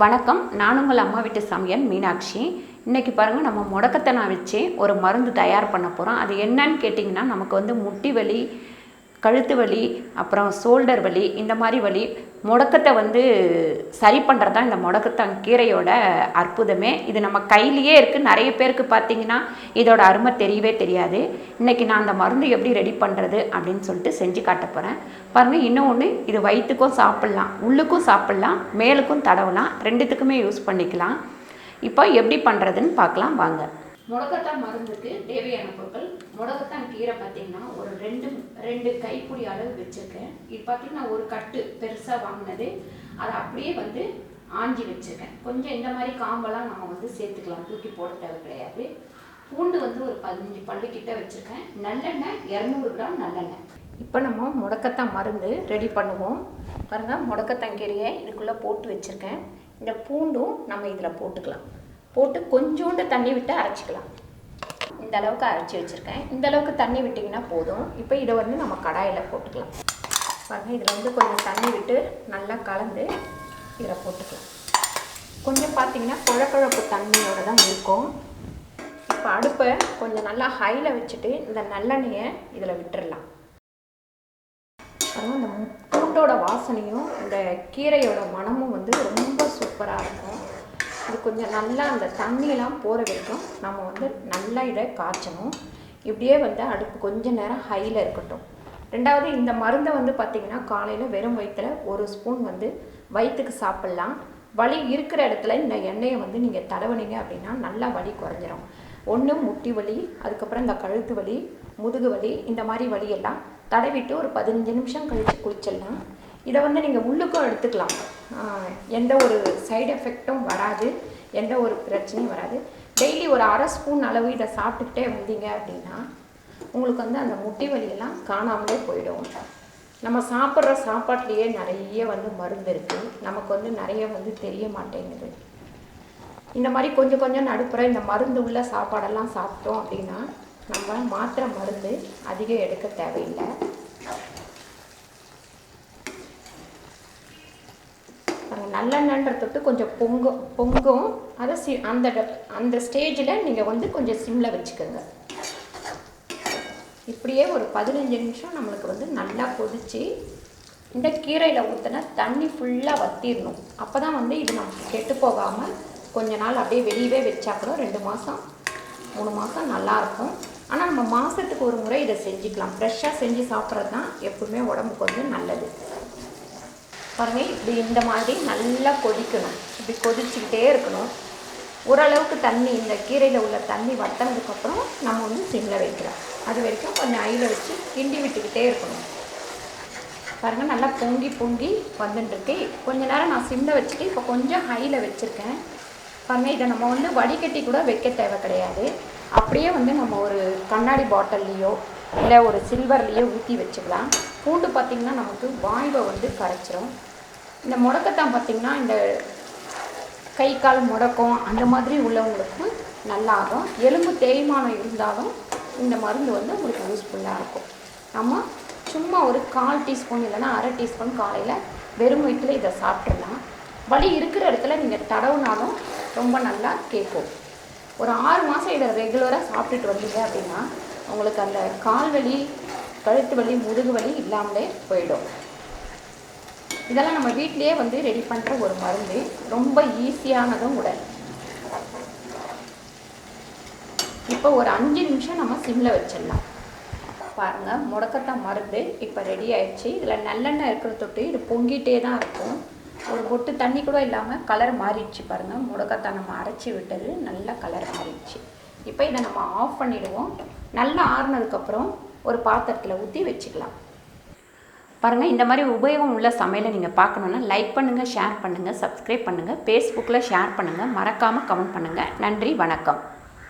வணக்கம், நான் உங்கள் அம்மா வீட்டு சமையல் மீனாட்சி. இன்றைக்கி பாருங்கள், நம்ம முடக்கத்தை நான் வச்சு ஒரு மருந்து தயார் பண்ண போகிறோம். அது என்னன்னு கேட்டிங்கன்னா, நமக்கு வந்து முட்டி வலி, கழுத்து வலி, அப்புறம் ஷோல்டர் வலி, இந்த மாதிரி வலி முடக்கத்தை வந்து சரி பண்ணுறது தான் இந்த முடக்கத்தான் கீரையோட அற்புதமே. இது நம்ம கையிலேயே இருக்குது. நிறைய பேருக்கு பார்த்திங்கன்னா இதோட அருமை தெரியவே தெரியாது. இன்றைக்கி நான் அந்த மருந்து எப்படி ரெடி பண்ணுறது அப்படின்னு சொல்லிட்டு செஞ்சு காட்ட போகிறேன். பாருங்கள், இன்னொன்று, இது வயிற்றுக்கும் சாப்பிட்லாம், உள்ளுக்கும் சாப்பிட்லாம், மேலுக்கும் தடவலாம், ரெண்டுத்துக்குமே யூஸ் பண்ணிக்கலாம். இப்போ எப்படி பண்ணுறதுன்னு பார்க்கலாம் வாங்க. முடக்கத்தான் மருந்துக்கு தேவையான பொருட்கள்: முடக்கத்தான் கீரை பார்த்திங்கன்னா ஒரு ரெண்டு கைப்பிடி அளவு வச்சுருக்கேன். இது பார்த்திங்கன்னா ஒரு கட்டு பெருசாக வாங்கினது, அதை அப்படியே வந்து ஆஞ்சி வச்சுருக்கேன். கொஞ்சம் இந்த மாதிரி காம்பெல்லாம் நம்ம வந்து சேர்த்துக்கலாம், தூக்கி போட தேவை கிடையாது. பூண்டு வந்து ஒரு 15 பல்லுக்கிட்ட வச்சுருக்கேன். நல்லெண்ணெய் 200 கிராம் நல்லெண்ணெய். இப்போ நம்ம முடக்கத்தான் மருந்து ரெடி பண்ணுவோம். பாருங்கள், முடக்கத்தான் கீரையை இதுக்குள்ளே போட்டு வச்சுருக்கேன். இந்த பூண்டும் நம்ம இதில் போட்டுக்கலாம். போட்டு கொஞ்சோண்டு தண்ணி விட்டு அரைச்சிக்கலாம். இந்த அளவுக்கு அரைச்சி வச்சுருக்கேன். இந்த அளவுக்கு தண்ணி விட்டிங்கன்னா போதும். இப்போ இதை வந்து நம்ம கடாயில் போட்டுக்கலாம். பாருங்கள், இதில் வந்து கொஞ்சம் தண்ணி விட்டு நல்லா கலந்து இதில் போட்டுக்கலாம். கொஞ்சம் பார்த்திங்கன்னா குழக்குழப்பு தண்ணியோடு தான் இருக்கும். இப்போ அடுப்பை கொஞ்சம் நல்லா ஹையில் வச்சுட்டு இந்த நல்லெண்ணெயை இதில் விட்டுடலாம். பாருங்கள், இந்த பூண்டோட வாசனையும் இந்த கீரையோட மணமும் வந்து ரொம்ப சூப்பராக இருக்கும். இது கொஞ்சம் நல்லா அந்த தண்ணியெல்லாம் போகிற வரைக்கும் நம்ம வந்து நல்லா இதை காய்ச்சணும். இப்படியே வந்து அடுப்பு கொஞ்சம் நேரம் ஹையில் இருக்கட்டும். ரெண்டாவது, இந்த மருந்தை வந்து பார்த்திங்கன்னா காலையில் வெறும் வயிற்றில் 1 ஸ்பூன் வந்து வயிற்றுக்கு சாப்பிட்லாம். வலி இருக்கிற இடத்துல இந்த எண்ணெயை வந்து நீங்கள் தடவுனீங்க அப்படின்னா நல்லா வலி குறைஞ்சிரும். ஒன்று முட்டி வலி, அதுக்கப்புறம் இந்த கழுத்து வலி, முதுகு வலி, இந்த மாதிரி வலியெல்லாம் தடவிட்டு ஒரு 15 நிமிஷம் கழித்து குளிச்சிடலாம். இதை வந்து நீங்கள் உள்ளுக்கும் எடுத்துக்கலாம். எந்த ஒரு சைடு எஃபெக்டும் வராது, எந்த ஒரு பிரச்சனையும் வராது. டெய்லி ஒரு 1/2 ஸ்பூன் அளவு இதை சாப்பிட்டுக்கிட்டே வந்தீங்க அப்படின்னா உங்களுக்கு வந்து அந்த முட்டி வலியெல்லாம் காணாமலே போயிடும். நம்ம சாப்பிட்ற சாப்பாட்லேயே நிறைய வந்து மருந்து இருக்குது, நமக்கு வந்து நிறைய வந்து தெரிய மாட்டேங்குது. இந்த மாதிரி கொஞ்சம் கொஞ்சம் நடுப்புற இந்த மருந்து உள்ள சாப்பாடெல்லாம் சாப்பிட்டோம் அப்படின்னா நம்ம மாத்திரை மருந்து அதிகம் எடுக்க தேவையில்லை. நல்லெண்ணன்றதுக்கு கொஞ்சம் பொங்கும். அதை அந்த ஸ்டேஜில் நீங்கள் வந்து கொஞ்சம் சிம்மில் வச்சுக்கோங்க. இப்படியே ஒரு 15 நிமிஷம் நம்மளுக்கு வந்து நல்லா கொதித்து இந்த கீரையில் ஊற்றின தண்ணி ஃபுல்லாக வற்றிடணும். அப்போ தான் வந்து இது நமக்கு கெட்டு போகாமல் கொஞ்ச நாள் அப்படியே வெளியவே வச்சா கூட 2 மாதம் 3 மாதம் நல்லாயிருக்கும். ஆனால் நம்ம மாதத்துக்கு ஒரு முறை இதை செஞ்சுக்கலாம். ஃப்ரெஷ்ஷாக செஞ்சு சாப்பிட்றது தான் எப்பவுமே உடம்புக்கு வந்து நல்லது. பாருங்கள், இப்படி இந்த மாதிரி நல்லா கொதிக்கணும். இப்படி கொதிச்சுக்கிட்டே இருக்கணும். ஓரளவுக்கு தண்ணி, இந்த கீரையில் உள்ள தண்ணி வற்றினதுக்கப்புறம் நம்ம வந்து சிம்மில் வைக்கலாம். அது வரைக்கும் கொஞ்சம் ஐயில் வச்சு கிண்டி விட்டுக்கிட்டே இருக்கணும். பாருங்கள், நல்லா பொங்கி வந்துட்டுருக்கு. கொஞ்ச நேரம் நான் சிம்மில் வச்சுட்டு இப்போ கொஞ்சம் ஹையில் வச்சுருக்கேன். பாருங்கள், இதை நம்ம வந்து வடிகட்டி கூட வைக்க தேவை கிடையாது. அப்படியே வந்து நம்ம ஒரு கண்ணாடி பாட்டில்லையோ இல்லை ஒரு சில்வர்லேயோ ஊற்றி வச்சுக்கலாம். பூண்டு பார்த்திங்கன்னா நமக்கு வாய்வை வந்து கரைச்சிரும். இந்த முடக்கத்தான் பார்த்திங்கன்னா இந்த கை கால் முடக்கம் அந்த மாதிரி உள்ளவங்களுக்கு நல்லாகும். எலும்பு தேய்மானம் இருந்தாலும் இந்த மருந்து வந்து உங்களுக்கு யூஸ்ஃபுல்லாக இருக்கும். நம்ம சும்மா ஒரு 1/4 டீஸ்பூன் இல்லைன்னா 1/2 டீஸ்பூன் காலையில் வெறும் வயிற்றில் இதை சாப்பிட்றலாம். வலி இருக்கிற இடத்துல நீங்கள் தடவுனாலும் ரொம்ப நல்லா கேட்கும். ஒரு 6 மாதம் இதை ரெகுலராக சாப்பிட்டுட்டு வந்தீங்க அப்படின்னா உங்களுக்கு அந்த கால் வலி, கழுத்து வலி, முதுகு வலி இல்லாமலே போயிடும். இதெல்லாம் நம்ம வீட்டிலேயே வந்து ரெடி பண்ணுற ஒரு மருந்து, ரொம்ப ஈஸியானதும் கூட. இப்போ ஒரு 5 நிமிஷம் நம்ம சிம்மில் வச்சிடலாம். பாருங்கள், முடக்கத்தான் மருந்து இப்போ ரெடி ஆயிடுச்சு. இதில் நல்லெண்ணெய் இருக்கிற தொட்டு இது பொங்கிட்டே தான் இருக்கும். ஒரு பொட்டு தண்ணி கூட இல்லாமல் கலர் மாறிடுச்சு. பாருங்கள், முடக்கத்தான் நம்ம அரைச்சி விட்டது நல்லா கலர் மாறிடுச்சு. இப்போ இதை நம்ம ஆஃப் பண்ணிவிடுவோம். நல்லா ஆறுனதுக்கப்புறம் ஒரு பாத்திரத்தில் ஊற்றி வச்சுக்கலாம். பாருங்கள், இந்த மாதிரி உபயோகம் உள்ள சமையலை நீங்கள் பார்க்கணுன்னா லைக் பண்ணுங்கள், ஷேர் பண்ணுங்கள், சப்ஸ்கிரைப் பண்ணுங்கள், ஃபேஸ்புக்கில் ஷேர் பண்ணுங்கள், மறக்காமல் கமெண்ட் பண்ணுங்கள். நன்றி, வணக்கம்.